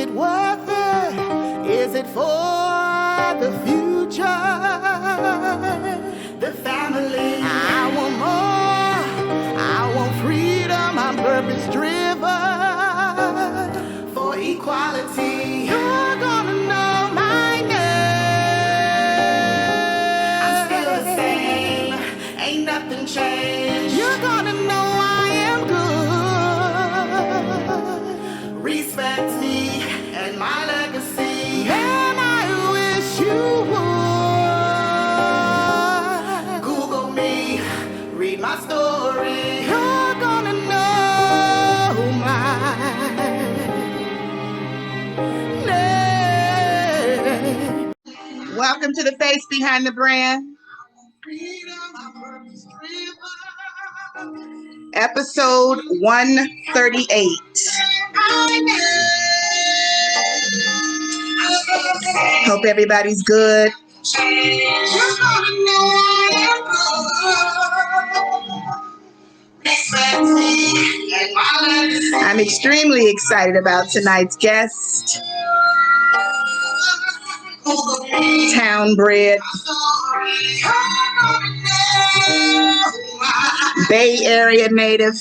it worth it? Is it for the future? The family. I want more. I want freedom. I'm purpose driven for equality. You're gonna know my name. I'm still the same. Ain't nothing changed. You're gonna know I am good. Respect me and my legacy. And I wish you would Google me, read my story. You're gonna know my name. Welcome to the Face Behind the Brand. Episode 138. Hope everybody's good. I'm extremely excited about tonight's guest. Town bred, Bay Area native.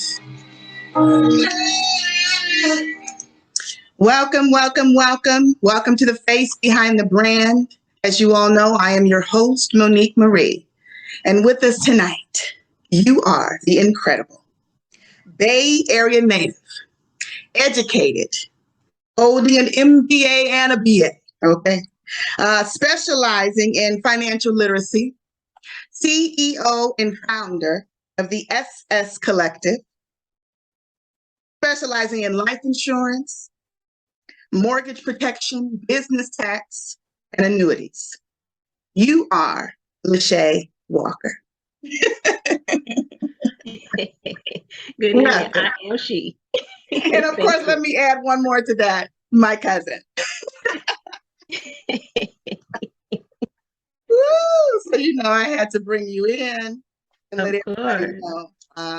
Welcome, welcome, welcome. Welcome to the Face Behind the Brand. As you all know, I am your host, Monique Marie. And with us tonight, you are the incredible Bay Area native, educated, holding an MBA and a BA, okay? Specializing in financial literacy, CEO and founder of the SS Collective, specializing in life insurance, mortgage protection, business tax, and annuities. You are LASHAE Walker. Good evening. I am she. And of course, let me add one more to that, my cousin. Woo! So you know I had to bring you in and let everybody know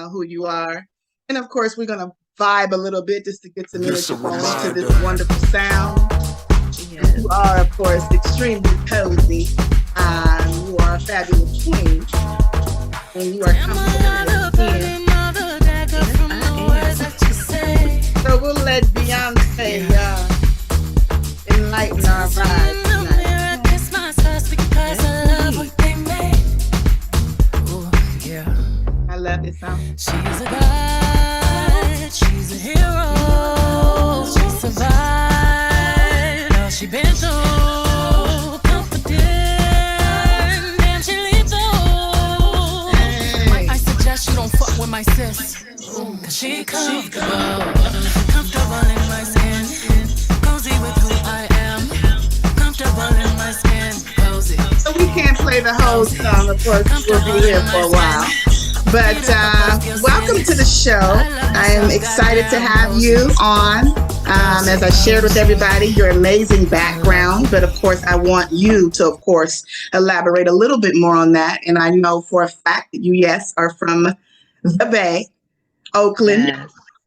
who you are. And of course, we're gonna vibe a little bit just to get some minutes to this wonderful sound. Yes. You are, of course, extremely cozy. You are a fabulous queen. And you are comfortable in. So we'll let Beyonce enlighten our vibe tonight. I love this song. She's a god, she's a hero. She survived all she been through. Confident, damn she leads through. I suggest you don't fuck with my sis, cause she comfortable in my skin. Cozy with who I am. Comfortable in my skin. Cozy. So we can't play the whole song, of course, we'll be here for a while. But welcome to the show. I am excited to have you on. As I shared with everybody, your amazing background. But of course, I want you to, of course, elaborate a little bit more on that. And I know for a fact that you, yes, are from the Bay, Oakland,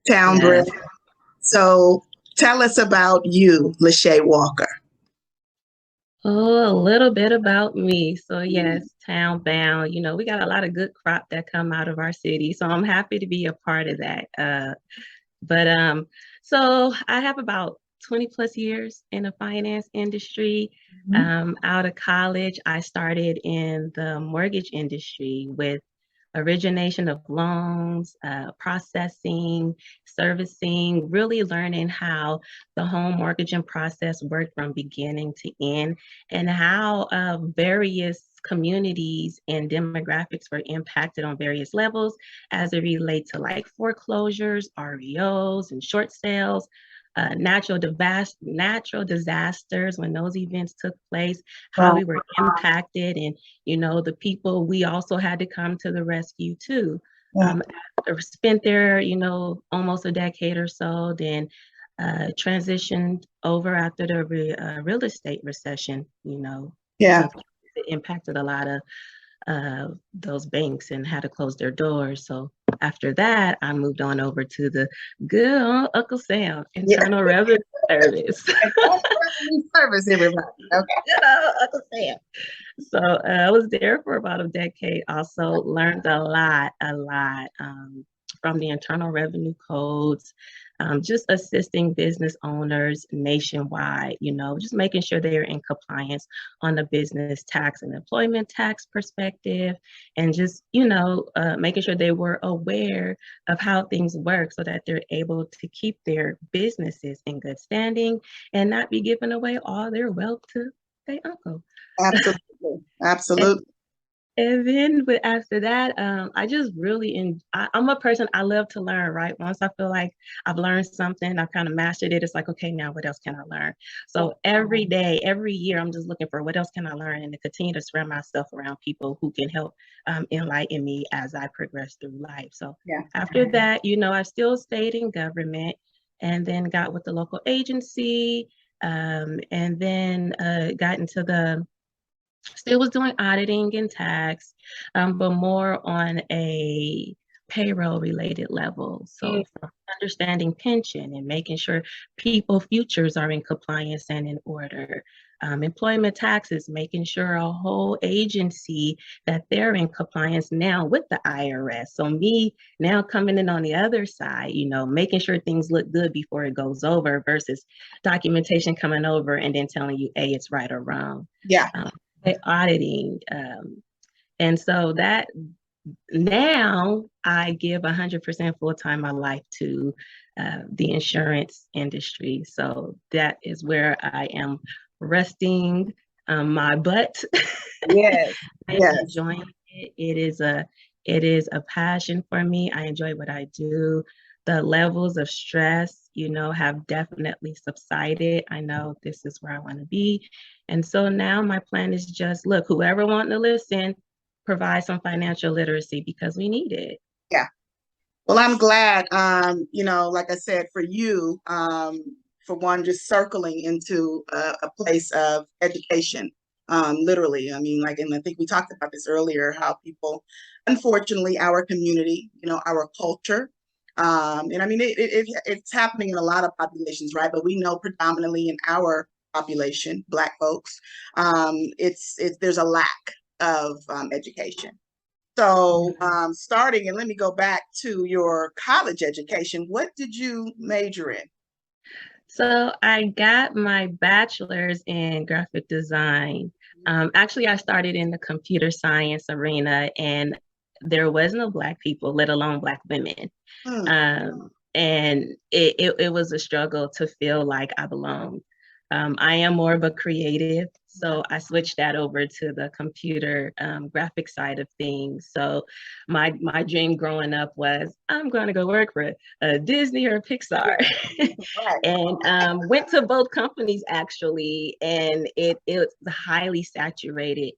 town bred. So tell us about you, LASHAE Walker. Oh, a little bit about me. So yes, town bound. You know, we got a lot of good crop that come out of our city. So I'm happy to be a part of that. So I have about 20 plus years in the finance industry. Out of college, I started in the mortgage industry with origination of loans, processing, servicing, really learning how the home mortgaging process worked from beginning to end, and how various communities and demographics were impacted on various levels as it relates to like foreclosures, REOs, and short sales. Natural disasters, when those events took place, how we were impacted, and you know, the people, we also had to come to the rescue too. Spent there, you know, almost a decade or so, then transitioned over after the real estate recession, you know. It impacted a lot of those banks and had to close their doors. So after that, I moved on over to the good old Uncle Sam, internal revenue. service. And customer service, everybody. Okay. Uncle Sam. So I was there for about a decade. Also learned a lot from the Internal Revenue Codes, just assisting business owners nationwide, just making sure they're in compliance on the business tax and employment tax perspective, and just, making sure they were aware of how things work so that they're able to keep their businesses in good standing and not be giving away all their wealth to their uncle. Absolutely. Absolutely. And then after that, I just really, I'm a person, I love to learn, right? Once I feel like I've learned something, I've kind of mastered it, it's like, okay, now what else can I learn? So every day, every year, I'm just looking for what else can I learn, and to continue to surround myself around people who can help enlighten me as I progress through life. So after that, I still stayed in government, and then got with the local agency, and then got into still was doing auditing and tax, but more on a payroll related level. So from understanding pension and making sure people futures are in compliance and in order. Employment taxes, making sure a whole agency that they're in compliance now with the IRS. So me now coming in on the other side, making sure things look good before it goes over versus documentation coming over and then telling you, A, it's right or wrong. Yeah. Auditing. And so that now I give 100% full-time my life to the insurance industry. So that is where I am resting my butt. Yes. I'm enjoying it. It is a passion for me. I enjoy what I do. The levels of stress, have definitely subsided. I know this is where I want to be. And so now my plan is just, look, whoever wants to listen, provide some financial literacy because we need it. Yeah. Well, I'm glad, like I said, for you, for one, just circling into a place of education, literally. I mean, and I think we talked about this earlier, how people, unfortunately, our community, our culture, and I mean, it's happening in a lot of populations, right? But we know predominantly in our population, Black folks, there's a lack of education. So starting, and let me go back to your college education. What did you major in? So I got my bachelor's in graphic design. Actually, I started in the computer science arena, and there was no Black people, let alone Black women. And it was a struggle to feel like I belonged. I am more of a creative, so I switched that over to the computer graphic side of things. So my dream growing up was, I'm going to go work for Disney or Pixar. And went to both companies actually, and it's highly saturated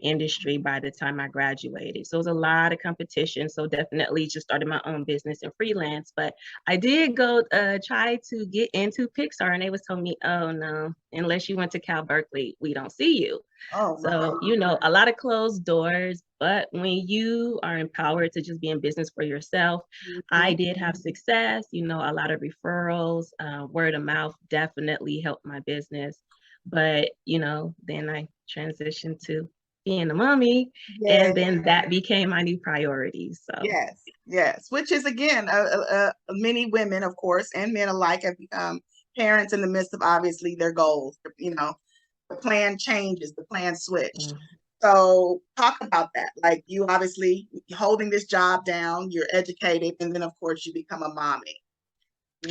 industry by the time I graduated. So it was a lot of competition. So definitely just started my own business and freelance. But I did go try to get into Pixar, and they was telling me, oh no, unless you went to Cal Berkeley, we don't see you. So, a lot of closed doors, but when you are empowered to just be in business for yourself, I did have success, a lot of referrals, word of mouth definitely helped my business. But, then I transitioned to being a mommy, and then that became my new priority. So yes, which is again, many women, of course, and men alike have become parents in the midst of obviously their goals. The plan changes, the plan switch. So talk about that. Like, you obviously holding this job down, you're educated, and then of course you become a mommy.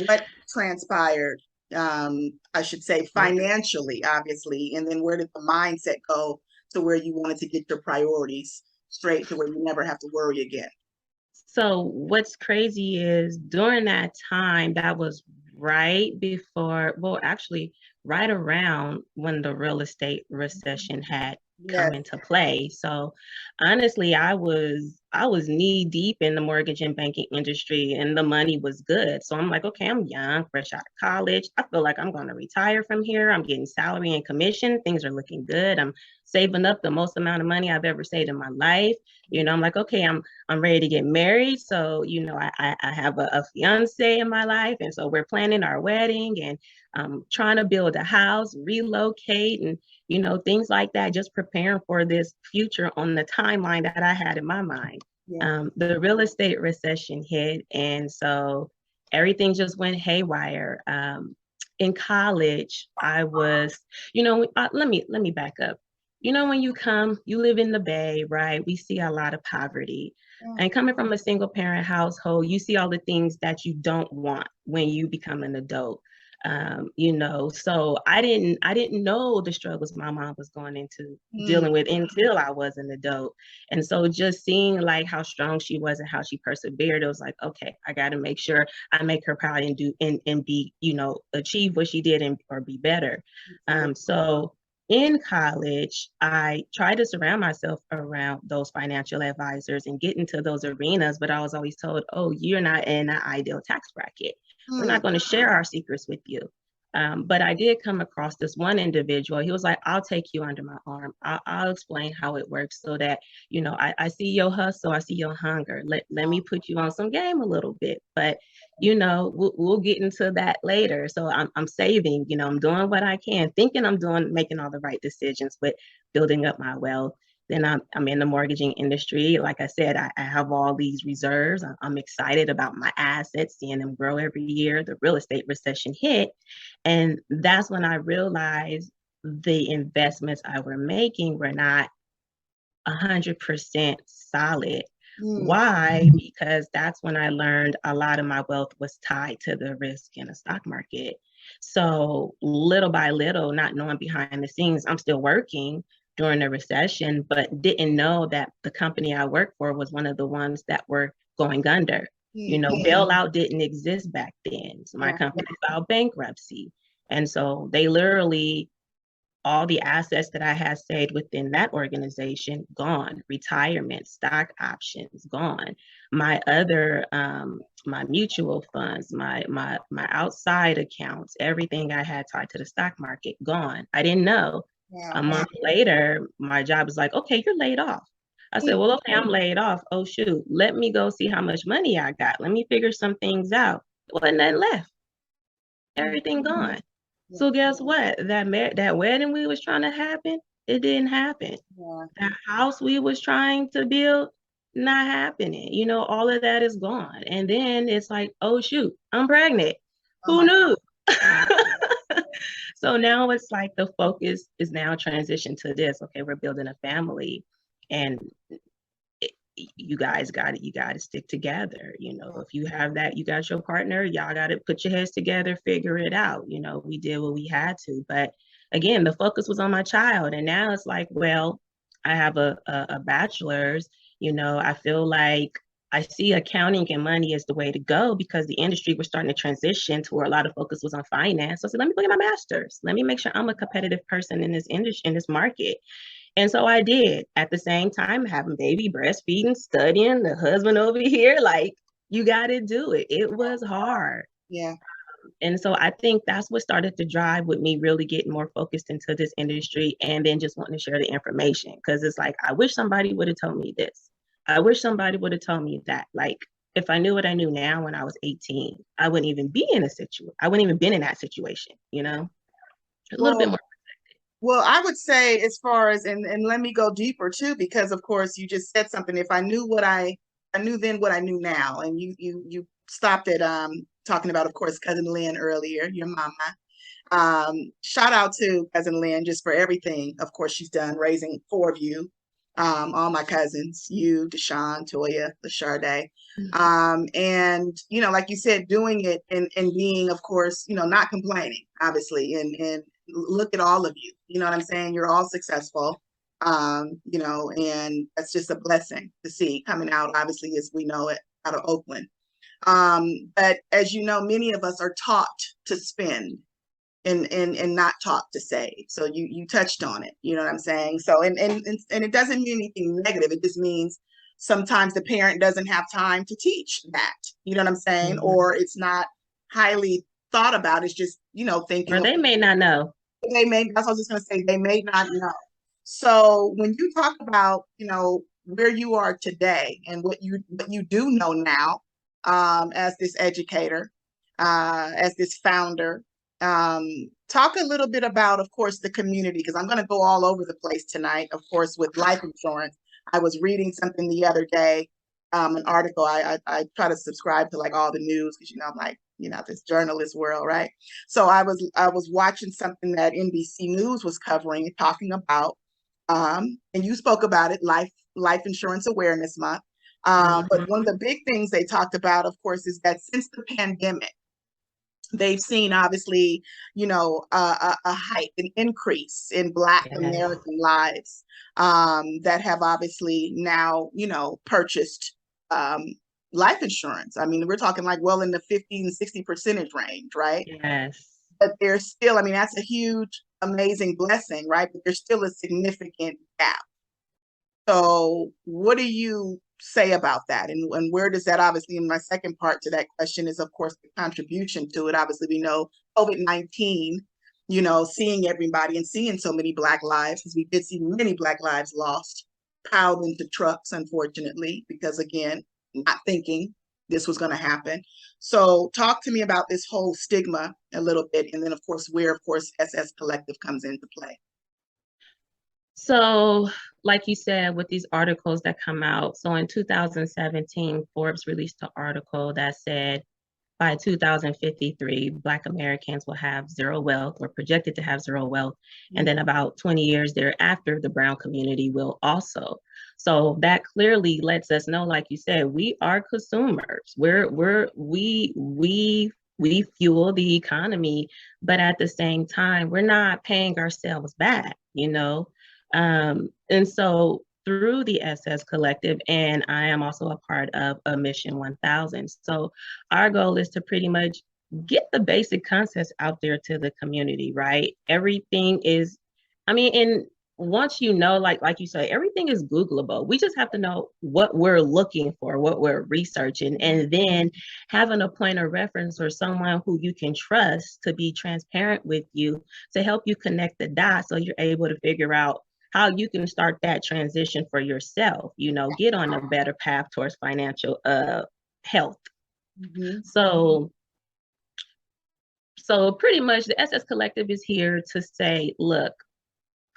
What transpired? I should say financially, obviously, and then where did the mindset go to where you wanted to get your priorities straight to where you never have to worry again? So what's crazy is during that time, that was right before, well, actually right around when the real estate recession had come into play. So honestly, I was knee deep in the mortgage and banking industry, and the money was good. So I'm like, okay, I'm young, fresh out of college. I feel like I'm going to retire from here. I'm getting salary and commission. Things are looking good. I'm saving up the most amount of money I've ever saved in my life. I'm like, okay, I'm ready to get married. So, I have a fiance in my life. And so we're planning our wedding, and trying to build a house, relocate, and things like that, just preparing for this future on the timeline that I had in my mind. The real estate recession hit, and so everything just went haywire. In college, I was, let me back up. When you live in the Bay, right? We see a lot of poverty. And coming from a single parent household, you see all the things that you don't want when you become an adult. So I didn't know the struggles my mom was going into dealing with until I was an adult. And so just seeing like how strong she was and how she persevered, it was like, okay, I got to make sure I make her proud and do and be, achieve what she did or be better. So in college, I tried to surround myself around those financial advisors and get into those arenas, but I was always told, oh, you're not in an ideal tax bracket. We're not going to share our secrets with you. But I did come across this one individual. He was like, I'll take you under my arm. I'll explain how it works so that, I see your hustle, I see your hunger. Let me put you on some game a little bit. But, we'll get into that later. So I'm saving, I'm doing what I can, thinking I'm making all the right decisions, but building up my wealth. Then I'm in the mortgaging industry. Like I said, I have all these reserves. I'm excited about my assets, seeing them grow every year. The real estate recession hit. And that's when I realized the investments I were making were not 100% solid. Why? Because that's when I learned a lot of my wealth was tied to the risk in the stock market. So little by little, not knowing behind the scenes, I'm still working during the recession, but didn't know that the company I worked for was one of the ones that were going under. Bailout didn't exist back then. So my company filed bankruptcy. And so they literally, all the assets that I had saved within that organization, gone. Retirement, stock options, gone. My other, my mutual funds, my outside accounts, everything I had tied to the stock market, gone. I didn't know. A month later, my job was like, okay, you're laid off. I said, well, okay, I'm laid off. Oh, shoot, let me go see how much money I got. Let me figure some things out. Wasn't nothing left. Everything gone. So guess what? That wedding we was trying to happen, it didn't happen. That house we was trying to build, not happening. All of that is gone. And then it's like, oh, shoot, I'm pregnant. Who knew? So now it's like the focus is now transitioned to this. Okay, we're building a family, and you guys got it. You got to stick together. If you have that, you got your partner. Y'all got to put your heads together, figure it out. We did what we had to, but again, the focus was on my child, and now it's like, well, I have a bachelor's. I feel like I see accounting and money as the way to go because the industry was starting to transition to where a lot of focus was on finance. So I said, let me go get my master's. Let me make sure I'm a competitive person in this industry, in this market. And so I did. At the same time, having baby, breastfeeding, studying, the husband over here, like, you got to do it. It was hard. And so I think that's what started to drive with me really getting more focused into this industry and then just wanting to share the information. Because it's like, I wish somebody would have told me this. I wish somebody would have told me that. Like, if I knew what I knew now when I was 18, I wouldn't even be in I wouldn't even been in that situation, a little bit more. Well, I would say as far as, and let me go deeper too, because of course you just said something. If I knew I knew then what I knew now, and you stopped at talking about, of course, Cousin Lynn earlier, your mama. Shout out to Cousin Lynn just for everything, of course, she's done raising 4 of you. All my cousins, you, Deshaun, Toya, LaSharday. And, like you said, doing it and being, of course, not complaining, obviously, and look at all of you, what I'm saying? You're all successful, and that's just a blessing to see coming out, obviously, as we know it, out of Oakland. But as you know, many of us are taught to spend and not taught to save. So you touched on it, you know what I'm saying? So, and it doesn't mean anything negative. It just means sometimes the parent doesn't have time to teach that, you know what I'm saying? Or it's not highly thought about. It's just, thinking. Or they may not know. That's what I was just going to say. They may not know. So when you talk about, where you are today and what you do know now, as this educator, as this founder, Talk a little bit about, of course, the community, because I'm going to go all over the place tonight, of course, with life insurance. I was reading something the other day, an article. I try to subscribe to like all the news because, I'm like, this journalist world, right? So I was watching something that NBC News was covering, talking about, and you spoke about it, Life Insurance Awareness Month. But one of the big things they talked about, of course, is that since the pandemic, they've seen obviously, a hike, an increase in Black American lives that have obviously now, purchased life insurance. I mean, we're talking like well in the 50 and 60% range, right? Yes. But there's still, I mean, that's a huge, amazing blessing, right? But there's still a significant gap. So what do you say about that? And where does that, obviously, in my second part to that question is, of course, the contribution to it. Obviously, we know COVID-19, seeing everybody and seeing so many Black lives, because we did see many Black lives lost, piled into trucks, unfortunately, because again, not thinking this was going to happen. So talk to me about this whole stigma a little bit. And then, of course, where, of course, SS Collective comes into play. So, like you said, with these articles that come out, so in 2017, Forbes released an article that said by 2053, Black Americans will have zero wealth or projected to have zero wealth. And then about 20 years thereafter, the brown community will also. So that clearly lets us know, like you said, we are consumers. We fuel the economy, but at the same time, we're not paying ourselves back, and so through the SS Collective, and I am also a part of a Mission 1000. So our goal is to pretty much get the basic concepts out there to the community, right? Everything is, and once like you say, everything is Googleable. We just have to know what we're looking for, what we're researching, and then having a point of reference or someone who you can trust to be transparent with you to help you connect the dots so you're able to figure out how you can start that transition for yourself, get on a better path towards financial health. So pretty much the SS Collective is here to say, look,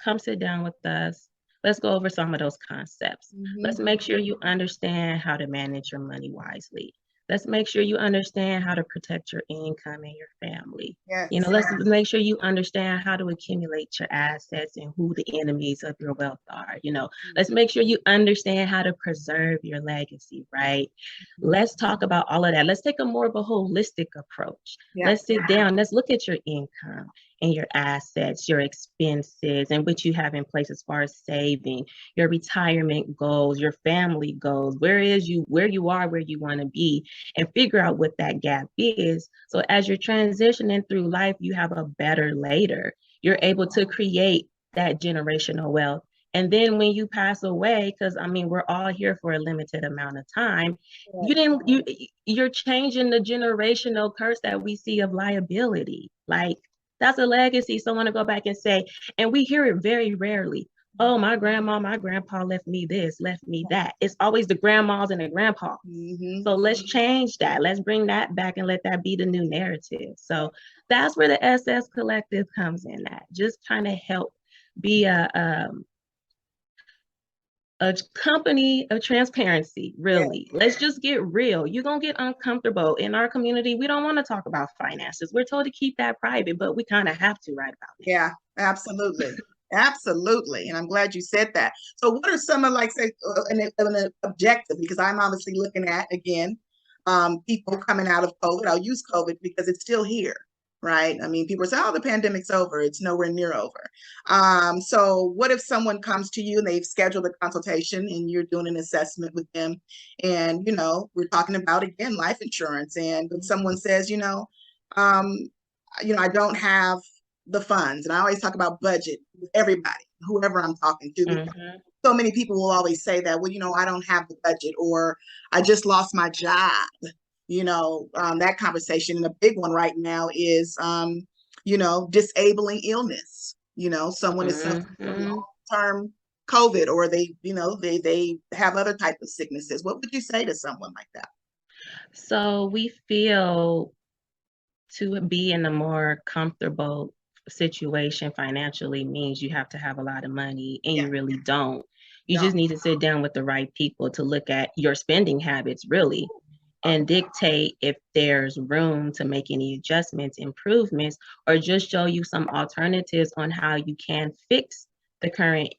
come sit down with us. Let's go over some of those concepts. Let's make sure you understand how to manage your money wisely. Let's make sure you understand how to protect your income and your family. Let's make sure you understand how to accumulate your assets and who the enemies of your wealth are. Let's make sure you understand how to preserve your legacy, right? Let's talk about all of that. Let's take a more of a holistic approach. Let's sit down. Let's look at your income and your assets, your expenses, and what you have in place as far as saving, your retirement goals, your family goals, where you are, where you want to be, and figure out what that gap is. So as you're transitioning through life, you have a better later. You're able to create that generational wealth. And then when you pass away, because we're all here for a limited amount of time, you're changing the generational curse that we see of liability. Like, that's a legacy. Someone to go back and say, and we hear it very rarely. Oh, my grandma, my grandpa left me this, left me that. It's always the grandmas and the grandpas. So let's change that. Let's bring that back and let that be the new narrative. So that's where the SS Collective comes in at. Just trying to help be a company of transparency, really. Let's just get real. You're going to get uncomfortable. In our community, we don't want to talk about finances. We're told to keep that private, but we kind of have to right about it. Yeah, absolutely. Absolutely. And I'm glad you said that. So what are some of, like, say, an objective? Because I'm obviously looking at, again, people coming out of COVID. I'll use COVID because it's still here. Right? People say, oh, the pandemic's over. It's nowhere near over. So what if someone comes to you and they've scheduled a consultation and you're doing an assessment with them and, we're talking about, again, life insurance. And when someone says, I don't have the funds. And I always talk about budget with everybody, whoever I'm talking to. So many people will always say that, well, I don't have the budget, or I just lost my job. That conversation. And a big one right now is, disabling illness. Someone is suffering from long-term COVID, or they have other type of sicknesses. What would you say to someone like that? So we feel to be in a more comfortable situation financially means you have to have a lot of money, and you really don't. You just need to sit down with the right people to look at your spending habits really and dictate if there's room to make any adjustments, improvements, or just show you some alternatives on how you can fix the current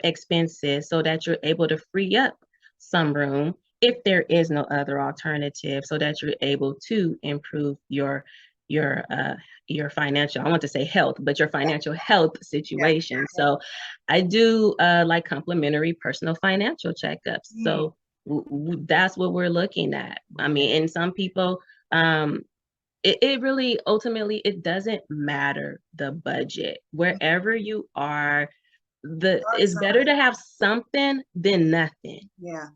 expenses so that you're able to free up some room if there is no other alternative, so that you're able to improve your uh your financial, I want to say health, but your financial health situation. So I do like complimentary personal financial checkups. So that's what we're looking at. I mean, and some people, it really ultimately, it doesn't matter the budget. Wherever you are, it's better to have something than nothing. Yeah.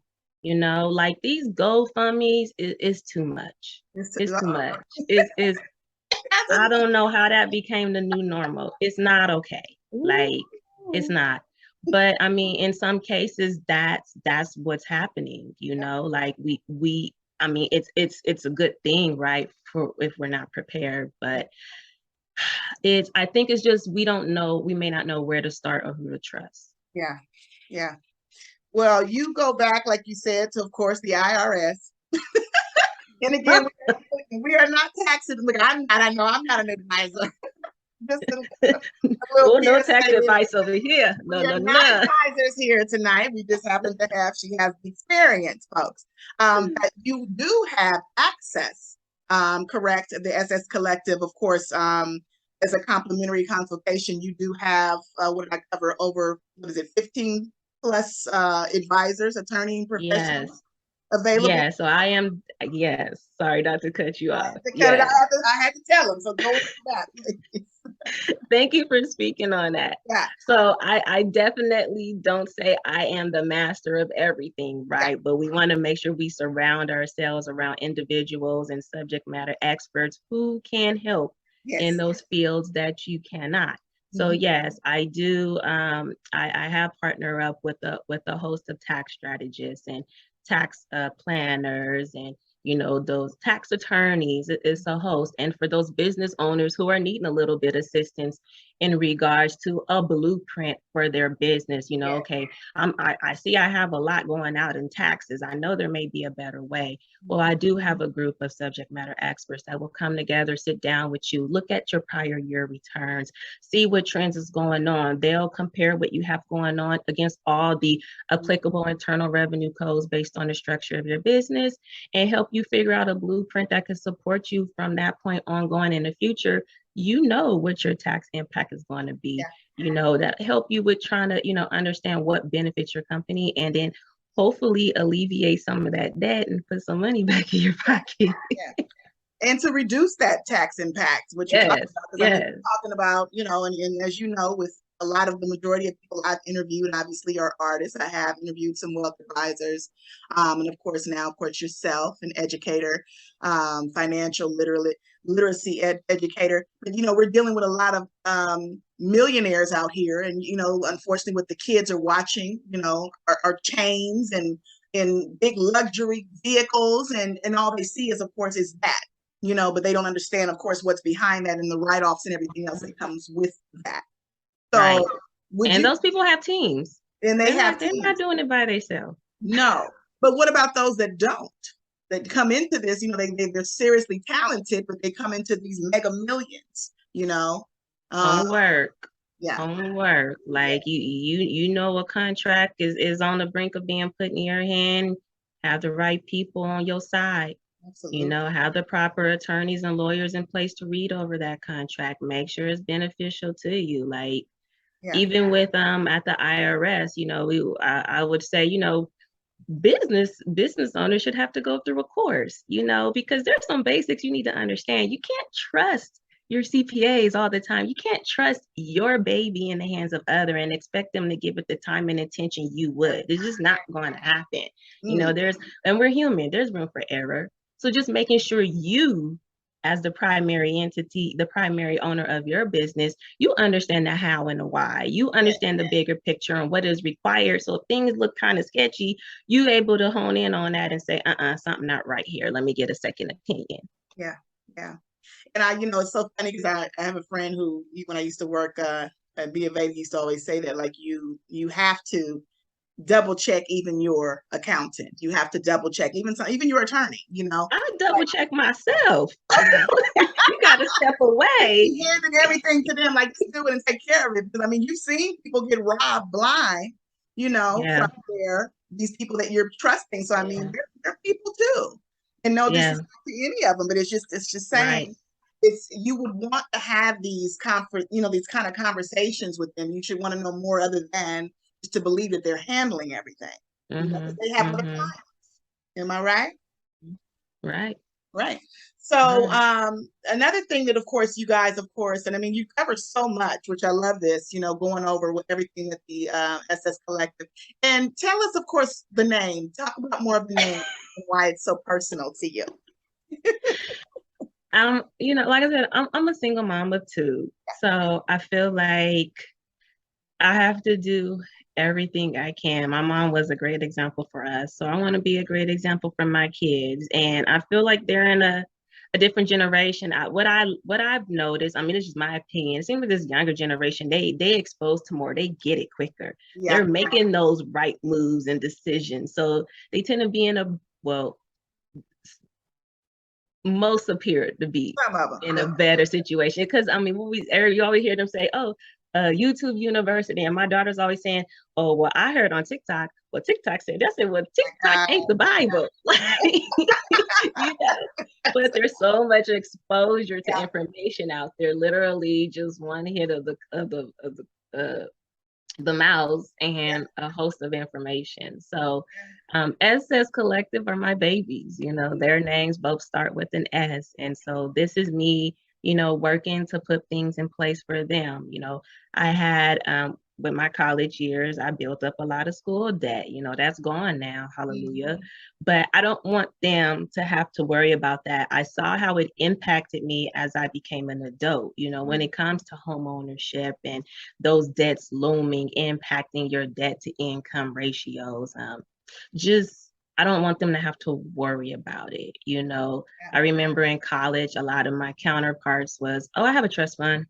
You know, like these GoFundMe's is too much. It's too much. It's I don't know how that became the new normal. It's not okay. Like, it's not. But I mean, in some cases, that's what's happening. You know, like we. I mean, it's a good thing, right? For if we're not prepared, but I think it's just we don't know. We may not know where to start or who to trust. Yeah. Yeah. Well, you go back, like you said, to, of course, the IRS. And again, we are not tax. Look, I know I'm not an advisor. Just a little no tax advice over here. No, we are not advisors here tonight. We just happen to have, she has the experience, folks. But you do have access, correct? The SS Collective, of course, as a complimentary consultation, you do have, what did I cover, over, 15 plus advisors, attorney professionals available. Yeah, so I am, yes. Sorry not to cut you off. I had to tell them, so go with that, please. Thank you for speaking on that. Yeah. So I definitely don't say I am the master of everything, right? Yeah. But we want to make sure we surround ourselves around individuals and subject matter experts who can help in those fields that you cannot. So yes, I do. I have partnered up with a host of tax strategists and tax planners and those tax attorneys. It's a host. And for those business owners who are needing a little bit of assistance in regards to a blueprint for their business, okay, I see I have a lot going out in taxes. I know there may be a better way. Well, I do have a group of subject matter experts that will come together, sit down with you, look at your prior year returns, see what trends is going on. They'll compare what you have going on against all the applicable internal revenue codes based on the structure of your business and help you figure out a blueprint that can support you from that point ongoing in the future. What your tax impact is going to be, that help you with trying to, understand what benefits your company and then hopefully alleviate some of that debt and put some money back in your pocket. And to reduce that tax impact, which you're talking about, because I'm talking about, and as you know, with a lot of the majority of people I've interviewed, obviously are artists. I have interviewed some wealth advisors, and of course now, of course, yourself, an educator, financial literacy educator. But we're dealing with a lot of millionaires out here, and unfortunately, what the kids are watching, are chains and in big luxury vehicles, and all they see is, of course, is that. But they don't understand, of course, what's behind that and the write-offs and everything else that comes with that. So, right. And those people have teams. And they're not doing it by themselves. No. But what about those that don't? That come into this, they're seriously talented, but they come into these mega millions, Homework. Yeah. Homework. Like a contract is on the brink of being put in your hand. Have the right people on your side. Absolutely. Have the proper attorneys and lawyers in place to read over that contract. Make sure it's beneficial to you. Like even with at the IRS, I would say, business owners should have to go through a course, because there's some basics you need to understand. You can't trust your CPAs all the time. You can't trust your baby in the hands of other and expect them to give it the time and attention you would. It's just not going to happen. And we're human. There's room for error. So just making sure you, as the primary entity, the primary owner of your business, you understand the how and the why. You understand the bigger picture and what is required. So if things look kind of sketchy, you able to hone in on that and say, something not right here. Let me get a second opinion. Yeah. Yeah. And it's so funny because I have a friend who, when I used to work at B of A, used to always say that, like, you have to double check even your accountant. You have to double check even your attorney, I double check myself. You got to step away. Handing everything to them, like, just do it and take care of it. Because I mean, you've seen people get robbed blind, Yeah. from these people that you're trusting. So I mean, Yeah. they're people too, and no Yeah. disrespect to any of them, but it's just saying. Right. You would want to have these these kind of conversations with them. You should want to know more other than just to believe that they're handling everything. Because they have other clients. Am I right? Right. Right. So another thing that, of course, you guys, and I mean, you cover so much, which I love this, going over with everything that the SS Collective. And tell us, of course, the name. Talk about more of the name and why it's so personal to you. Like I said, I'm a single mom of two. So I feel like I have to do everything I can. My mom was a great example for us. So I want to be a great example for my kids. And I feel like they're in a different generation. What I've noticed, I mean, it's just my opinion. It seems like this younger generation, they exposed to more, they get it quicker. Yeah. They're making those right moves and decisions. So they tend to be most appear to be in a better situation. Because I mean, you always hear them say, "Oh, YouTube University," and my daughter's always saying, "Oh, well, I heard on TikTok." Well, TikTok said that's it. Well, TikTok ain't the Bible, But there's so much exposure to information out there. Literally, just one hit of the mouse and a host of information. So SS Collective are my babies, their names both start with an S. And so this is me, working to put things in place for them. I had with my college years, I built up a lot of school debt. That's gone now, hallelujah. But I don't want them to have to worry about that. I saw how it impacted me as I became an adult, when it comes to home ownership and those debts looming, impacting your debt to income ratios. I don't want them to have to worry about it. I remember in college, a lot of my counterparts was, "Oh, I have a trust fund,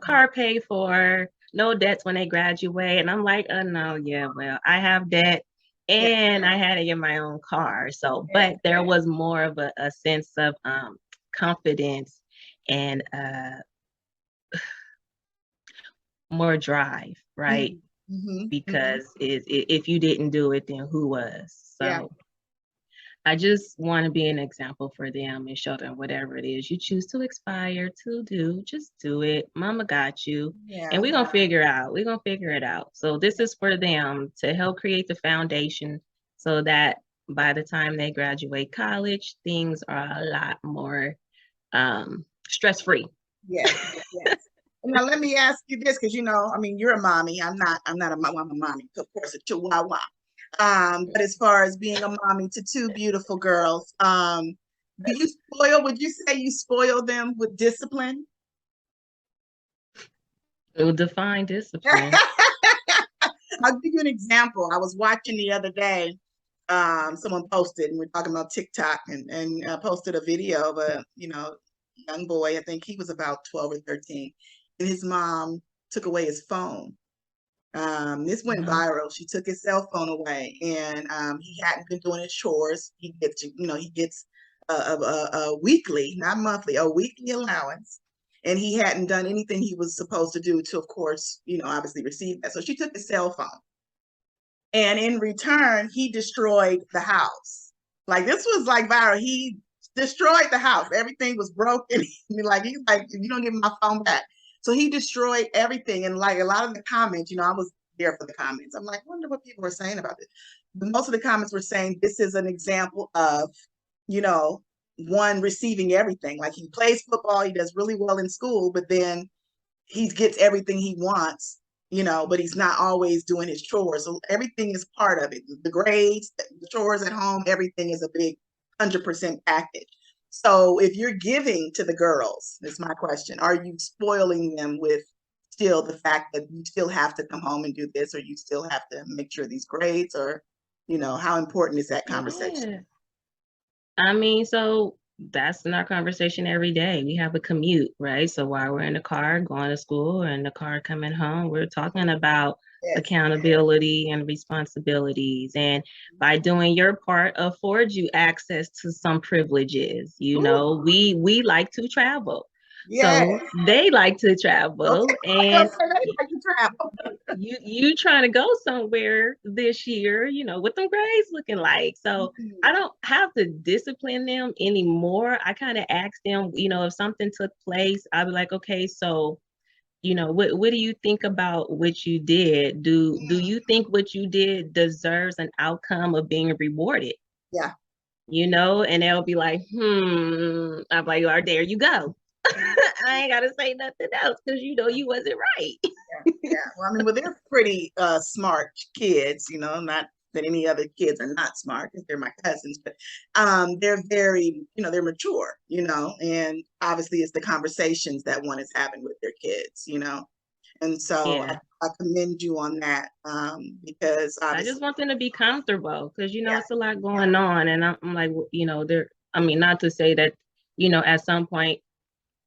car paid for, no debts when they graduate." And I'm like, no, yeah, well, I have debt and I had to get my own car. So, but there was more of a sense of confidence and more drive, right? Because if you didn't do it, then who was? So I just want to be an example for them and show them whatever it is you choose to aspire to do, just do it. Mama got you. And we're going to figure it out. So this is for them to help create the foundation so that by the time they graduate college, things are a lot more stress-free. Yes. Now let me ask you this, because I mean, you're a mommy. I'm a mommy, of course, a chihuahua. But as far as being a mommy to two beautiful girls, would you say you spoil them with discipline? Define discipline. I'll give you an example. I was watching the other day, someone posted, and we're talking about TikTok, and posted a video of a, young boy. I think he was about 12 or 13, and his mom took away his phone. This went viral. She took his cell phone away, and he hadn't been doing his chores. He gets a weekly, not monthly, a weekly allowance, and he hadn't done anything he was supposed to do to, of course, obviously receive that. So she took his cell phone, and in return, he destroyed the house. Like, this was like viral. He destroyed the house. Everything was broken. He's like, "You don't give me my phone back." So he destroyed everything. And like a lot of the comments, I was there for the comments. I'm like, I wonder what people were saying about this. But most of the comments were saying this is an example of, one receiving everything. Like, he plays football, he does really well in school, but then he gets everything he wants, but he's not always doing his chores. So everything is part of it. The grades, the chores at home, everything is a big 100% package. So if you're giving to the girls, that's my question, are you spoiling them with still the fact that you still have to come home and do this, or you still have to make sure these grades, or, how important is that conversation? I mean, so that's in our conversation every day. We have a commute, right? So while we're in the car going to school or in the car coming home, we're talking about Yes. accountability and responsibilities. And by doing your part, affords you access to some privileges. You know, we like to travel. Yes. So they like to travel, Okay. and They like to travel. you trying to go somewhere this year, you know, what them grades looking like. So I don't have to discipline them anymore. I kind of ask them, you know, if something took place, I'll be like, okay, so, you know, what do you think about what you did? Do you think what you did deserves an outcome of being rewarded? Yeah. You know, and they'll be like, I'm like, oh, there you go. I ain't gotta say nothing else because you know you wasn't right. Yeah. Well, I mean, they're pretty smart kids, you know, not that any other kids are not smart because they're my cousins, but they're very, you know, they're mature, you know, and obviously it's the conversations that one is having with their kids, you know. And so Yeah. I commend you on that because I just obviously, want them to be comfortable because you know yeah, it's a lot going on, and I'm like, you know, I mean, not to say that, you know, at some point,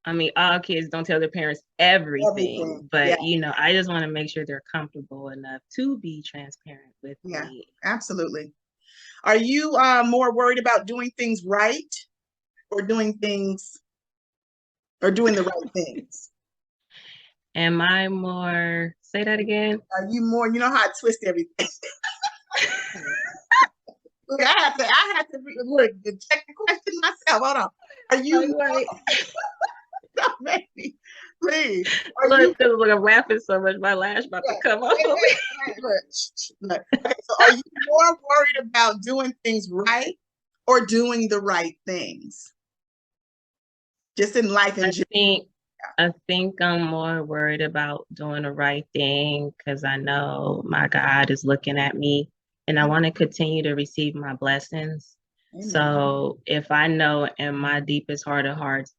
I mean, all kids don't tell their parents everything. everything, Yeah, but you know, I just want to make sure they're comfortable enough to be transparent with yeah, me. absolutely. Are you more worried about doing things right or doing things or doing the right things? Am I more? Say that again. Are you more, you know how I twist everything? Look, look, check the question myself. Hold on. Are you Like, more, maybe, please? Are you look, because I'm laughing so much, my lash about to come off. look. Okay, so are you more worried about doing things right or doing the right things? Just in life in I general. think I think I'm more worried about doing the right thing because I know my God is looking at me and I want to continue to receive my blessings. Amen. So if I know in my deepest heart of hearts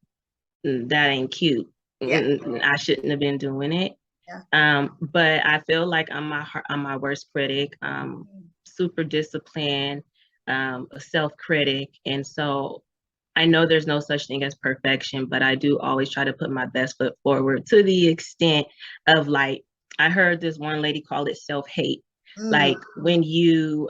that ain't cute, Yeah. I shouldn't have been doing it. Yeah. But I feel like I'm my worst critic. Super disciplined, a self-critic, and so I know there's no such thing as perfection, but I do always try to put my best foot forward to the extent of like, I heard this one lady call it self-hate. Like when you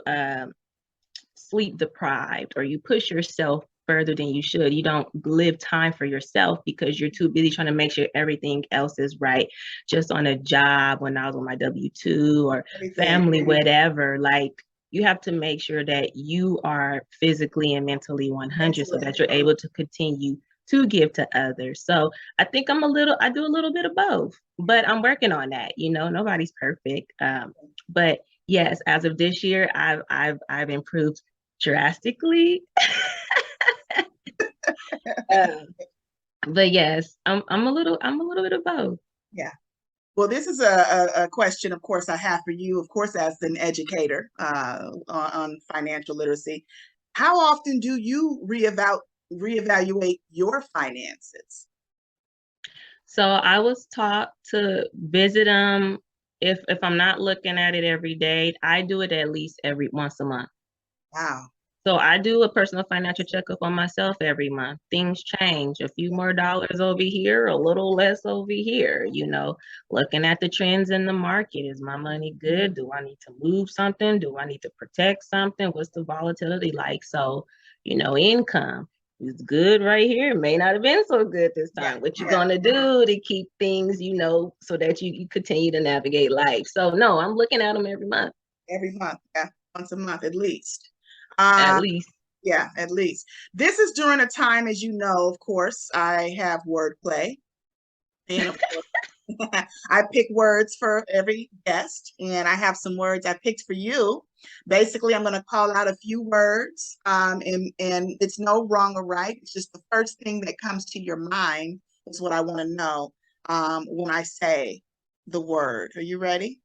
sleep deprived or you push yourself further than you should, you don't live time for yourself because you're too busy trying to make sure everything else is right. Just on a job, when I was on my W-2 or family, whatever, like you have to make sure that you are physically and mentally 100 so that you're able to continue to give to others. So I think I do a little bit of both, but I'm working on that. You know, nobody's perfect. But yes, as of this year, I've improved drastically. But yes, I'm a little bit of both. Yeah. Well, this is a question, of course, I have for you, of course, as an educator on financial literacy. How often do you reevaluate your finances? So I was taught to visit them if I'm not looking at it every day, I do it at least every once a month. Wow. So I do a personal financial checkup on myself every month. Things change, a few more dollars over here, a little less over here, you know, looking at the trends in the market. Is my money good? Do I need to move something? Do I need to protect something? What's the volatility like? So, you know, income is good right here. It may not have been so good this time. What you gonna do to keep things, you know, so that you continue to navigate life? So no, I'm looking at them every month. Every month, yeah, once a month at least. At least. Yeah, at least. This is during a time, as you know, of course, I have wordplay. And of course, I pick words for every guest, and I have some words I picked for you. Basically, I'm going to call out a few words, and it's no wrong or right. It's just the first thing that comes to your mind is what I want to know when I say the word. Are you ready?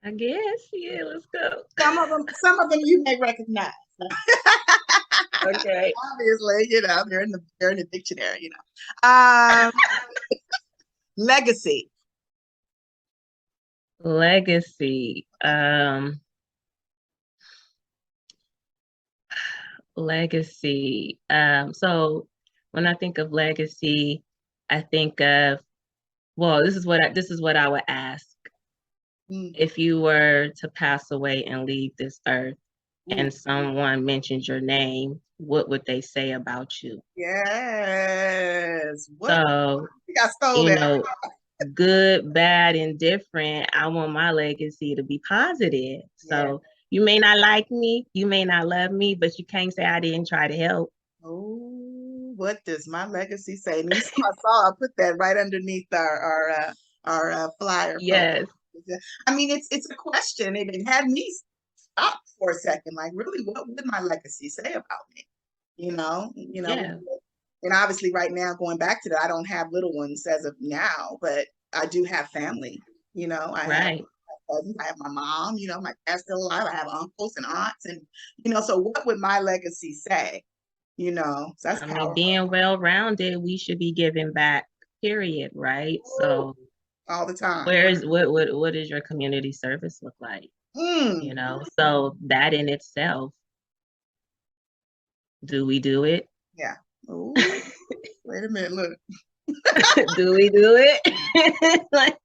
I guess. Yeah, let's go. Some of them you may recognize. Okay. Obviously, you know, they're in the dictionary, you know. Legacy. Legacy. Legacy. So when I think of legacy, I think of, well, this is what I would ask. Mm. If you were to pass away and leave this earth and someone mentioned your name, what would they say about you? Yes. What? So, I stole you that. know, good, bad, indifferent, I want my legacy to be positive. Yeah. So you may not like me, you may not love me, but you can't say I didn't try to help. Oh, what does my legacy say? And you saw, I put that right underneath our flyer post. Yes. I mean, it's a question. It had me stop for a second. Like, really, what would my legacy say about me? Yeah. And obviously, right now, going back to that, I don't have little ones as of now, but I do have family. I have Right. cousins, I have my mom. My dad's still alive. I have uncles and aunts, and so what would my legacy say? So that's I mean, powerful. being well-rounded, we should be giving back, period, right? So All the time. what does your community service look like? So that in itself, do we do it? Yeah. Ooh, wait a minute, look. Do we do it? Like,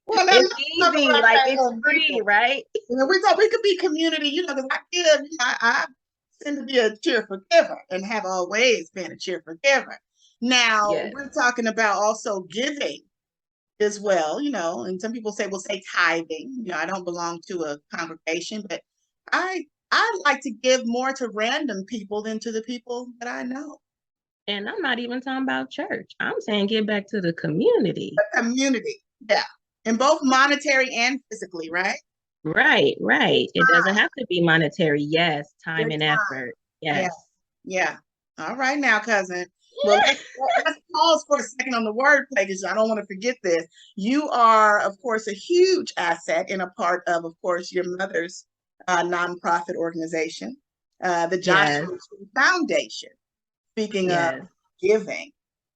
Well, it's easy, like it's free, right? We could be community, because I give, I tend to be a cheerful giver and have always been a cheerful giver. Now, Yes. we're talking about also giving as well, and some people say, tithing. I don't belong to a congregation, but I like to give more to random people than to the people that I know. And I'm not even talking about church. I'm saying give back to the community. The community, yeah. And both monetary and physically, right? Right. It doesn't have to be monetary. Yes, time and effort. Yes. Yeah. All right now, cousin. Well, let's pause for a second on the wordplay because I don't want to forget this. You are, of course, a huge asset and a part of course, your mother's nonprofit organization, the Joshua Tree Foundation. Speaking of giving,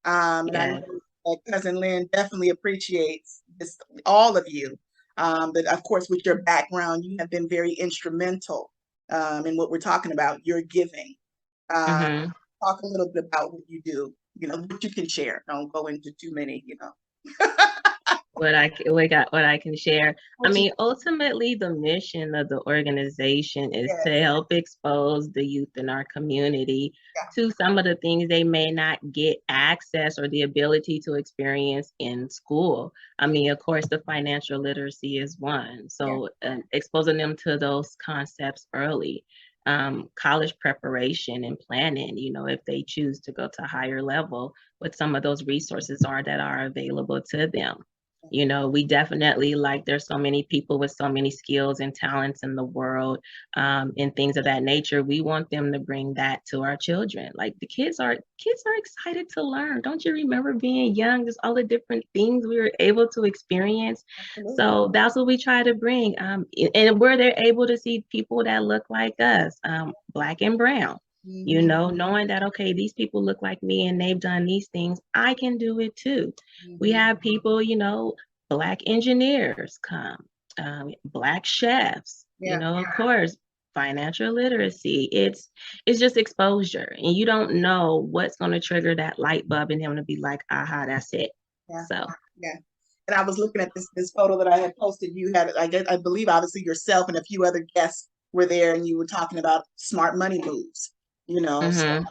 and I know that Cousin Lynn definitely appreciates this, all of you. But of course, with your background, you have been very instrumental in what we're talking about, your giving. Talk a little bit about what you do, what you can share. Don't go into too many, what I can share. I mean, ultimately, the mission of the organization is to help expose the youth in our community to some of the things they may not get access or the ability to experience in school. I mean, of course, the financial literacy is one. So exposing them to those concepts early. College preparation and planning, if they choose to go to higher level, what some of those resources are that are available to them. We definitely, like, there's so many people with so many skills and talents in the world, and things of that nature. We want them to bring that to our children. Like, the kids are excited to learn. Don't you remember being young, just all the different things we were able to experience? Absolutely. So that's what we try to bring, and where they're able to see people that look like us, Black and brown. Knowing that, okay, these people look like me and they've done these things, I can do it too. We have people, Black engineers come, Black chefs, of course, financial literacy. It's just exposure, and you don't know what's going to trigger that light bulb in him to be like, aha, that's it. So. And I was looking at this photo that I had posted. You had, I believe, obviously yourself and a few other guests were there, and you were talking about smart money moves. So,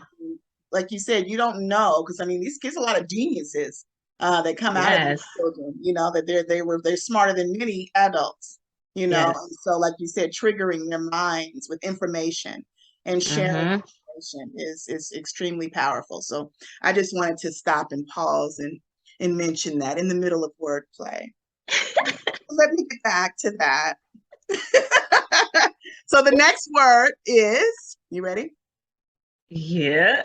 like you said, you don't know, because I mean, these kids are a lot of geniuses that come out of these children. That they're smarter than many adults. And so, like you said, triggering their minds with information and sharing information is extremely powerful. So I just wanted to stop and pause and mention that in the middle of wordplay. Let me get back to that. So the next word is, you ready? Yeah.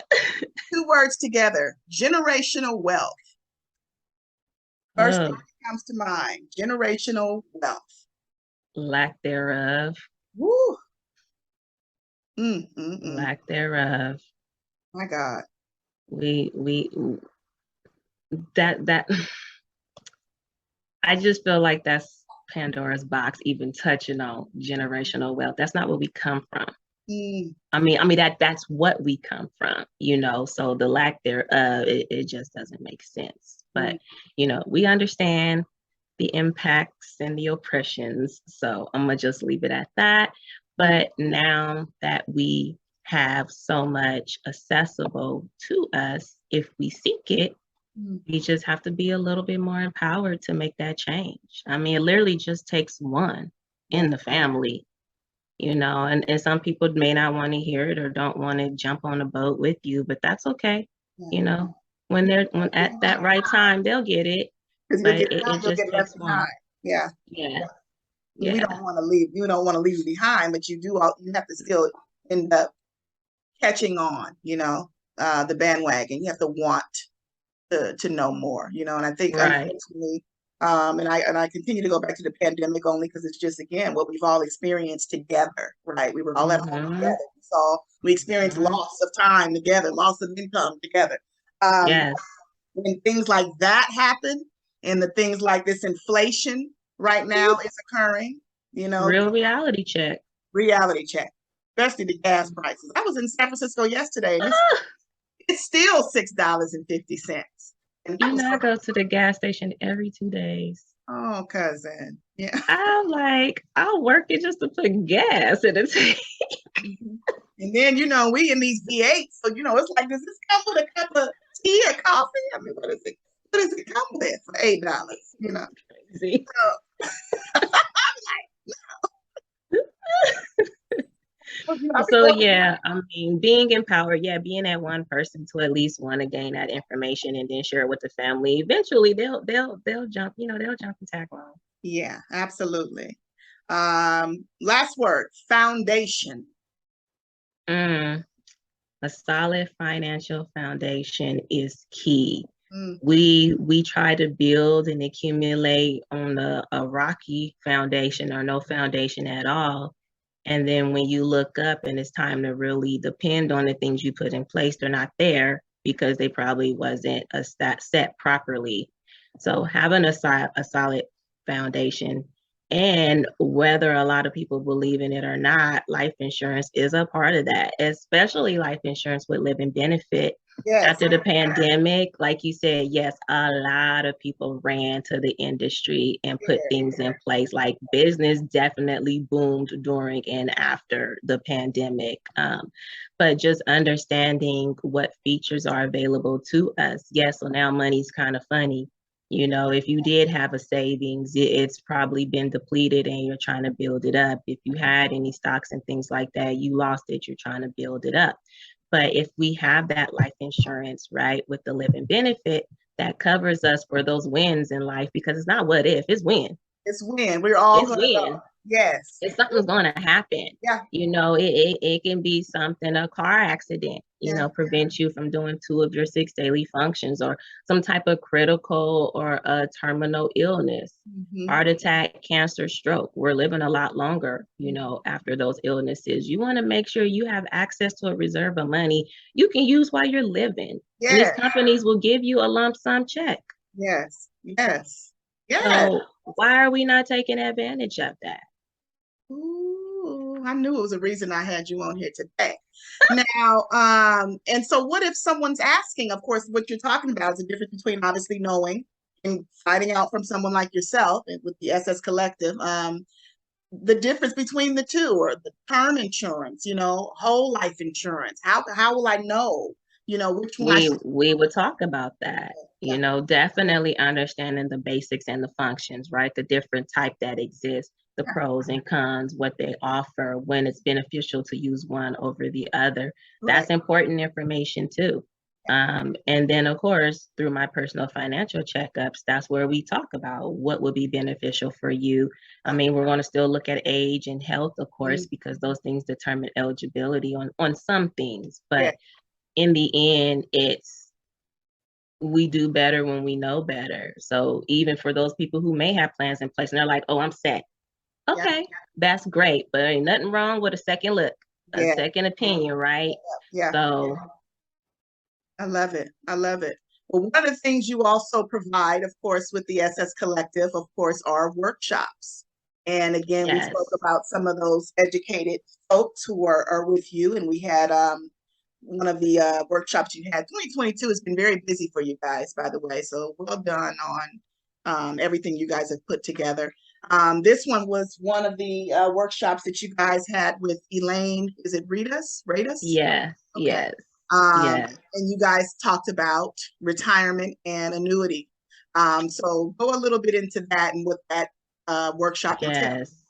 2 words together: generational wealth. First thing that comes to mind: generational wealth. Lack thereof. Woo. Lack thereof. My God. That I just feel like that's Pandora's box, even touching on generational wealth. That's not where we come from. That's what we come from, so the lack thereof, it just doesn't make sense. But, we understand the impacts and the oppressions. So I'm gonna just leave it at that. But now that we have so much accessible to us, if we seek it, we just have to be a little bit more empowered to make that change. It literally just takes one in the family, and some people may not want to hear it or don't want to jump on a boat with you, but that's okay. When at that right time, they'll get it. Because But it just takes one. Yeah. Yeah. We don't want to leave. You don't want to leave you behind, but you have to still end up catching on, the bandwagon. You have to want to know more, and I think unfortunately, and I continue to go back to the pandemic only because it's just, again, what we've all experienced together, right? We were all at home together. We experienced loss of time together, loss of income together. Yes. When things like that happen, and the things like this inflation right now is occurring, real reality check, especially the gas prices. I was in San Francisco yesterday, and it's still $6.50. I go to the gas station every 2 days. Oh, cousin. Yeah. I'm like, I'll work it just to put gas in the tank. And then, we in these V8s, so, it's like, does this come with a cup of tea or coffee? What is it? What does it come with for $8? Crazy. So yeah, being empowered, being that one person to at least want to gain that information and then share it with the family. Eventually, they'll jump, they'll jump and tag along. Yeah, absolutely. Last word: foundation. A solid financial foundation is key. We try to build and accumulate on a rocky foundation or no foundation at all. And then when you look up and it's time to really depend on the things you put in place, they're not there because they probably wasn't set properly. So having a solid foundation, and whether a lot of people believe in it or not, life insurance is a part of that, especially life insurance with living benefit. Yes. After the pandemic, like you said, yes, a lot of people ran to the industry and put things in place. Like business definitely boomed during and after the pandemic. But just understanding what features are available to us. Yes, so now money's kind of funny. If you did have a savings, it's probably been depleted and you're trying to build it up. If you had any stocks and things like that, you lost it, you're trying to build it up. But if we have that life insurance, right, with the living benefit, that covers us for those wins in life, because it's not what if, it's when. It's when. We're all going to go. Yes. If something's going to happen, it can be something, a car accident, prevent you from doing 2 of your 6 daily functions, or some type of critical or a terminal illness, heart attack, cancer, stroke. We're living a lot longer, after those illnesses. You want to make sure you have access to a reserve of money you can use while you're living. Yes. And these companies will give you a lump sum check. Yes. Yes. Yes. So why are we not taking advantage of that? Ooh, I knew it was a reason I had you on here today. Now, and so what if someone's asking? Of course, what you're talking about is the difference between obviously knowing and finding out from someone like yourself and with the SS Collective, the difference between the two, or the term insurance, whole life insurance. How will I know? Which one? We would talk about that. Definitely understanding the basics and the functions, right? The different type that exists, the pros and cons, what they offer, when it's beneficial to use one over the other. That's important information too. And then, of course, through my personal financial checkups, that's where we talk about what would be beneficial for you. We're going to still look at age and health, of course, because those things determine eligibility on some things. But in the end, we do better when we know better. So even for those people who may have plans in place and they're like, oh, I'm set. Okay, that's great. But ain't nothing wrong with a second look, a second opinion, right? Yeah. So I love it. Well, one of the things you also provide, of course, with the SS Collective, of course, are workshops. And again, we Yes. spoke about some of those educated folks who are with you. And we had one of the workshops you had. 2022 has been very busy for you guys, by the way. So well done on everything you guys have put together. This one was one of the workshops that you guys had with Elaine. Is it Ritas? Yes. Okay. Yes. Um, Yes. and you guys talked about retirement and annuity. So go a little bit into that and what that workshop entails. Yes.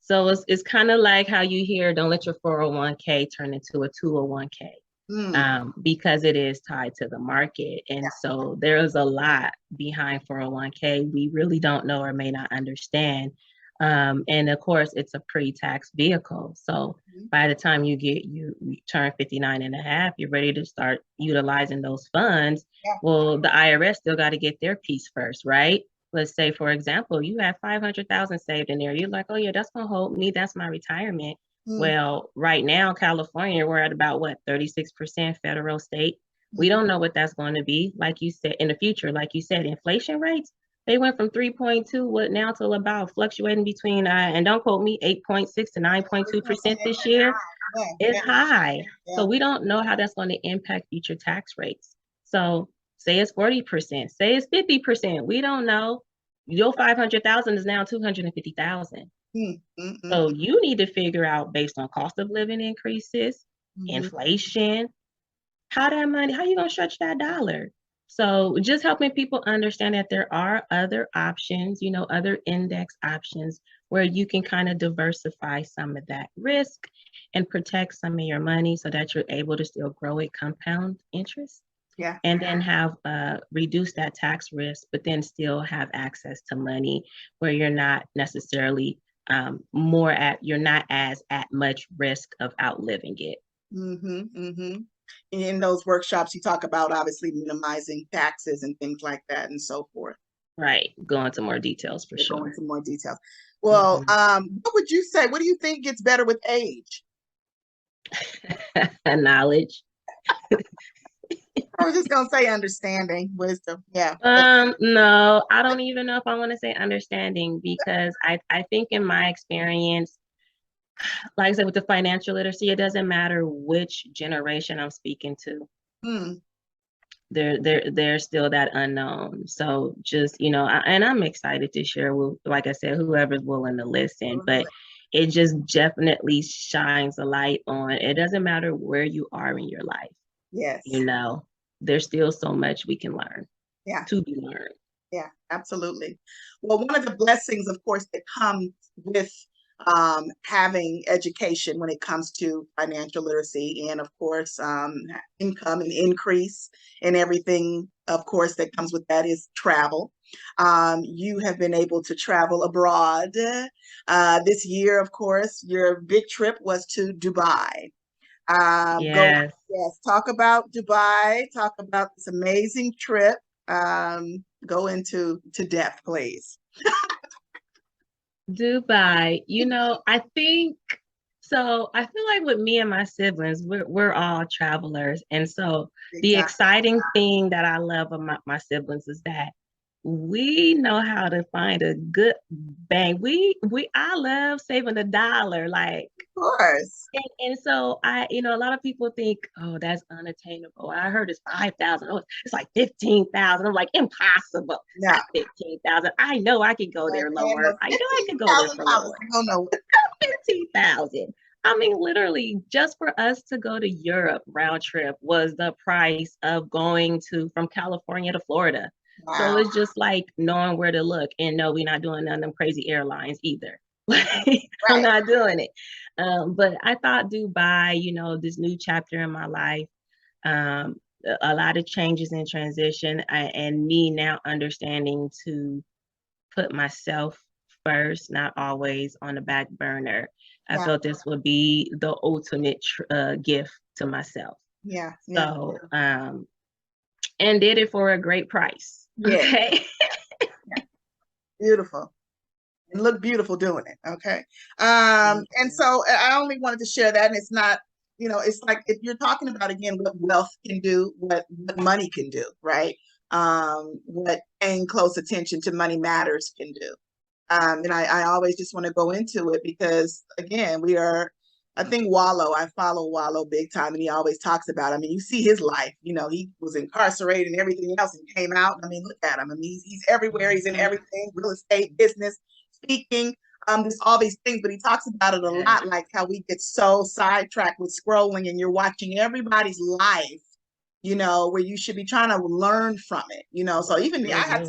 So it's kind of like how you hear, don't let your 401k turn into a 201k, Mm, because it is tied to the market. And so there's a lot behind 401k we really don't know or may not understand. And of course, it's a pre-tax vehicle. So by the time you turn 59 and a half, you're ready to start utilizing those funds. yeah. Well, the IRS still got to get their piece first, right? Let's say, for example, you have 500,000 saved in there. You're like, oh yeah, that's gonna hold me. That's my retirement. Mm, Well, right now, California, we're at about what, 36% federal state. We don't know what that's going to be. Like you said, in the future, like you said, inflation rates, they went from 3.2, what now to about fluctuating between, and don't quote me, 8.6 to 9.2% this year. yeah, It's yeah, high. yeah. So we don't know how that's going to impact future tax rates. So say it's 40%, say it's 50%. We don't know. Your 500,000 is now 250,000. Mm, mm, mm, So you need to figure out, based on cost of living increases, mhm. inflation, how that money, how you gonna stretch that dollar? So just helping people understand that there are other options, other index options where you can kind of diversify some of that risk and protect some of your money so that you're able to still grow it compound interest, Yeah. and then have reduce that tax risk, but then still have access to money where you're not necessarily you're not as at much risk of outliving it. Mm-hmm, mm-hmm. In those workshops, you talk about obviously minimizing taxes and things like that and so forth. Right. Go into more details for They go sure. into more details. Well, Mhm. what would you say? What do you think gets better with age? Knowledge. I was just gonna say understanding, wisdom. Yeah. No, I don't even know if I want to say understanding, because I think in my experience, like I said, with the financial literacy, it doesn't matter which generation I'm speaking to. Hmm. There's still that unknown. So just, and I'm excited to share with, like I said, whoever's willing to listen, but it just definitely shines a light on, it doesn't matter where you are in your life, Yes. there's still so much we can learn, Yeah. to be learned. Yeah, absolutely. Well, one of the blessings, of course, that comes with having education when it comes to financial literacy and, of course, income and increase and everything, of course, that comes with that is travel. You have been able to travel abroad. This year, of course, your big trip was to Dubai. Yes. Yes, talk about Dubai, talk about this amazing trip. Go into to depth, please. Dubai, I think so. I feel like with me and my siblings, we're all travelers. And so Big the time. exciting thing that I love about my siblings is that we know how to find a good bang. I love saving a dollar. Like, Of course. and so a lot of people think, oh, that's unattainable. I heard it's 5,000. Oh, it's like 15,000. I'm like, impossible. No. Not 15,000. I know I could go there lower. I know I could go there for lower. Oh no. 15,000. I mean, literally, just for us to go to Europe round trip was the price of going from California to Florida. Wow. So it's just like knowing where to look. And no, we're not doing none of them crazy airlines either. I'm not doing it. But I thought Dubai, this new chapter in my life, a lot of changes and transition, and me now understanding to put myself first, not always on the back burner. I felt this would be the ultimate gift to myself. Yeah. So, and did it for a great price. Yeah. Okay. Beautiful. And look beautiful doing it. Okay. And so I only wanted to share that. And it's not, it's like if you're talking about again what wealth can do, what money can do, right? What paying close attention to money matters can do. And I always just want to go into it because, again, I think I follow Wallow big time, and he always talks about, I mean, you see his life, he was incarcerated and everything else and came out. I mean, look at him. I mean, he's everywhere. He's in everything, real estate, business, speaking, just all these things. But he talks about it a lot, like how we get so sidetracked with scrolling and you're watching everybody's life, where you should be trying to learn from it, So even me, I had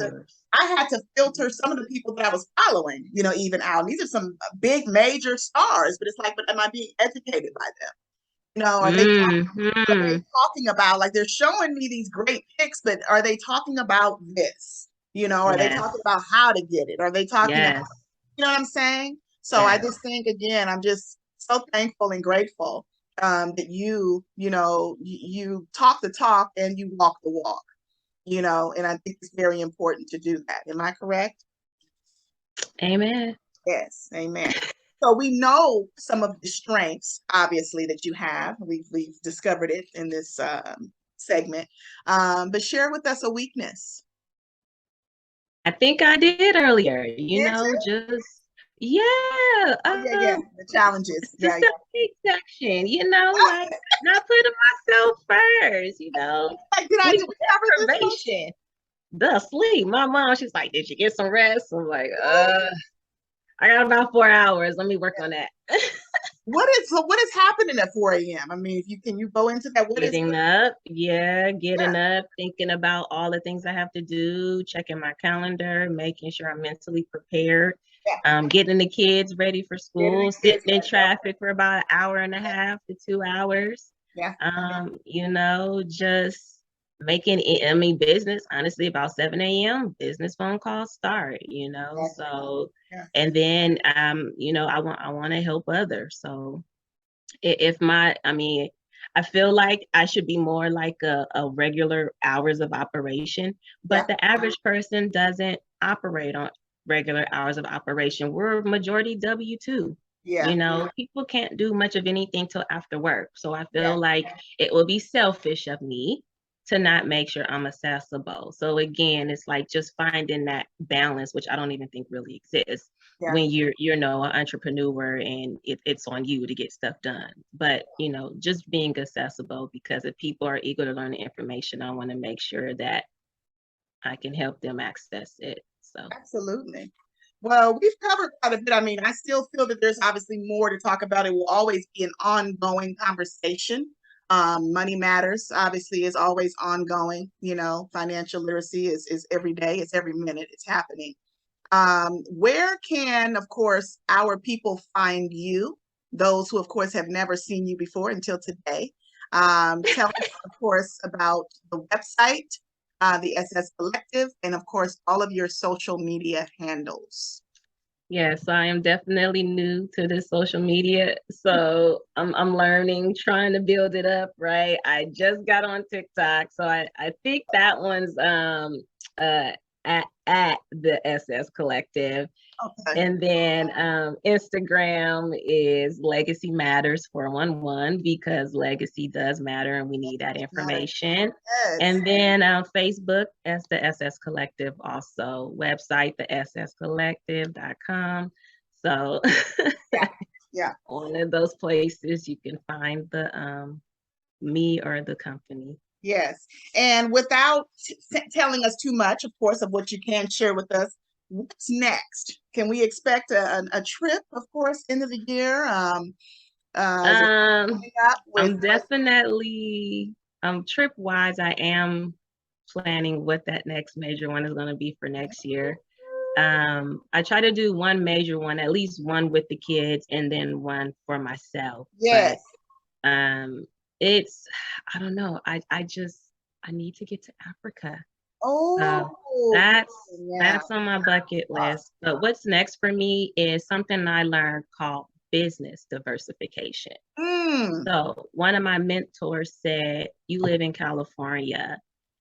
to filter some of the people that I was following, even out. These are some big major stars, but it's like, but am I being educated by them? Are they talking about, like, they're showing me these great pics, but are they talking about this? Are they talking about how to get it? Are they talking about, you know what I'm saying? So I just think, again, I'm just so thankful and grateful that you talk the talk and you walk the walk. And I think it's very important to do that. Am I correct? Amen. Yes, amen. So we know some of the strengths, obviously, that you have. We've discovered it in this segment, but share with us a weakness. I think I did earlier, yeah, the challenges. The self-hate section, like not putting myself first, Like, did I do deprivation? The sleep. My mom, she's like, did you get some rest? I'm like, I got about 4 hours. Let me work on that. What is happening at 4 a.m.? I mean, can you go into that? Getting up, thinking about all the things I have to do, checking my calendar, making sure I'm mentally prepared, getting the kids ready for school, sitting in traffic for about an hour and a half to 2 hours. Just making it, I mean, business, honestly, about 7 a.m. business phone calls start, so, and then, I want to help others. So I feel like I should be more like a regular hours of operation, but the average person doesn't operate on regular hours of operation. We're majority W-2. People can't do much of anything till after work. So I feel like it will be selfish of me to not make sure I'm accessible. So again, it's like just finding that balance, which I don't even think really exists when you're an entrepreneur and it's on you to get stuff done. But just being accessible, because if people are eager to learn the information, I want to make sure that I can help them access it. So absolutely. Well, we've covered quite a bit. I mean, I still feel that there's obviously more to talk about. It will always be an ongoing conversation. Money matters, obviously, is always ongoing. Financial literacy is every day, it's every minute, it's happening. Where can, of course, our people find you? Those who, of course, have never seen you before until today. Tell us, of course, about the website, the SS Collective, and of course, all of your social media handles. Yes, I am definitely new to this social media. So I'm learning, trying to build it up, right? I just got on TikTok. So I think that one's at the SS Collective. Okay. And then Instagram is Legacy Matters 411, because legacy does matter and we need that information. Yes. And then Facebook as the SS Collective, also website thesscollective.com. So one of those places you can find the me or the company. Yes. And without telling us too much, of course, of what you can share with us, what's next? Can we expect a trip, of course, end of the year? I'm definitely, trip-wise, I am planning what that next major one is going to be for next year. I try to do one major one, at least one with the kids, and then one for myself. Yes. But, I don't know. I need to get to Africa. Oh, that's on my bucket list. But what's next for me is something I learned called business diversification. So one of my mentors said, you live in California.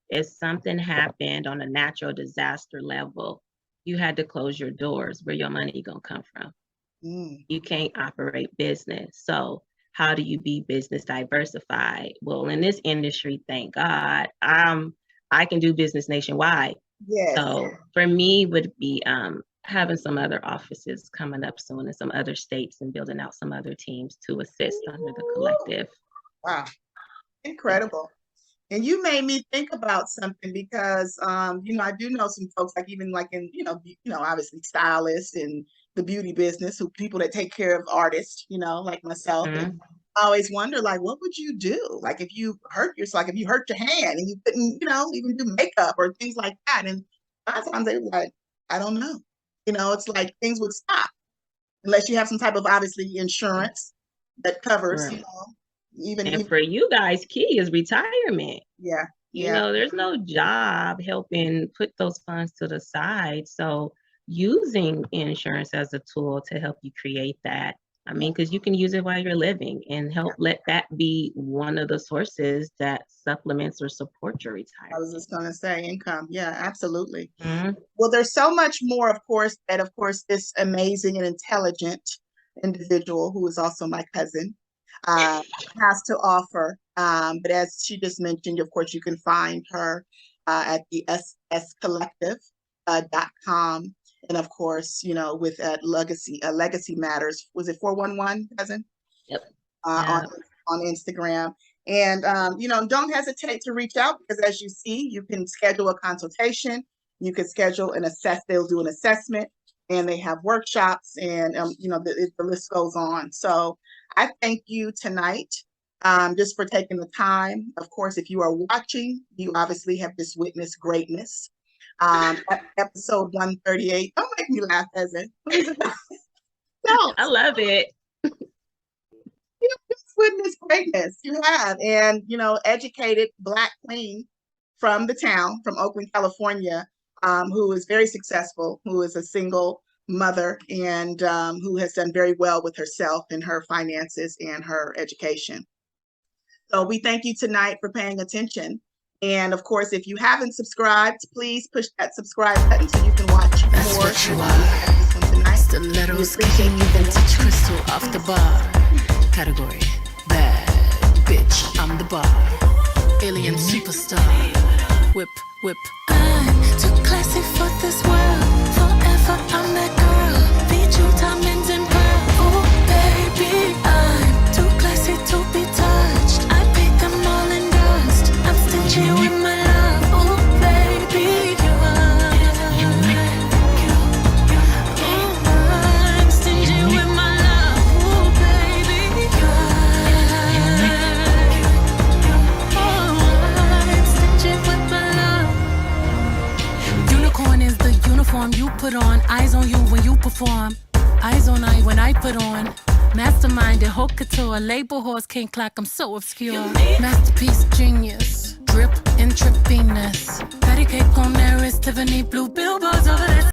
If something happened on a natural disaster level, you had to close your doors. Where your money gonna come from? You can't operate business. So how do you be business diversified? Well, in this industry, thank God, I can do business nationwide. Yes. So for me would be having some other offices coming up soon in some other states and building out some other teams to assist under the collective. Wow, incredible. And you made me think about something because, I do know some folks, like even like in, obviously stylists and the beauty business, people that take care of artists, like myself. Mm-hmm. And I always wonder, like, what would you do? Like if you hurt yourself, like if you hurt your hand and you couldn't, even do makeup or things like that. And a lot of times they were like, I don't know. It's like things would stop unless you have some type of obviously insurance that covers, Right. even for you guys, key is retirement. Yeah. There's no job helping put those funds to the side. So using insurance as a tool to help you create that. I mean, because you can use it while you're living and help let that be one of the sources that supplements or supports your retirement. I was just going to say income. Yeah, absolutely. Mm-hmm. Well, there's so much more, of course, this amazing and intelligent individual who is also my cousin has to offer. But as she just mentioned, of course, you can find her at the sscollective.com. And of course, with Legacy Matters. Was it 411, cousin? Yep. On Instagram. And, don't hesitate to reach out because as you see, you can schedule a consultation. You can schedule they'll do an assessment and they have workshops and, the list goes on. So I thank you tonight just for taking the time. Of course, if you are watching, you obviously have just witnessed greatness. Episode 138. Don't make me laugh, Evan. No. I love it. You just witnessed greatness. You have. And, educated Black queen from the town, from Oakland, California, who is very successful, who is a single mother and who has done very well with herself and her finances and her education. So we thank you tonight for paying attention. And of course, if you haven't subscribed, please push that subscribe button so you can watch That's more. What you are. Stilettos, kicking vintage crystal off the bar. Category, bad bitch, I'm the bar. Alien superstar. Whip, whip. I'm too classy for this world. Forever I'm that girl. Feed you diamonds and pearls. Oh baby, I'm too classy to be touched. I pick them all in dust. I'm stingy with my love. Oh baby, I'm stingy with my love. Oh baby, I'm stingy with my love. Unicorn is the uniform you put on. Eyes on you when you perform. Eyes on I when I put on. Mastermind and haute couture. Label horse can't clock, I'm so obscure. Masterpiece genius. Drip intravenous. Patty cake on there is Tiffany blue billboards over there.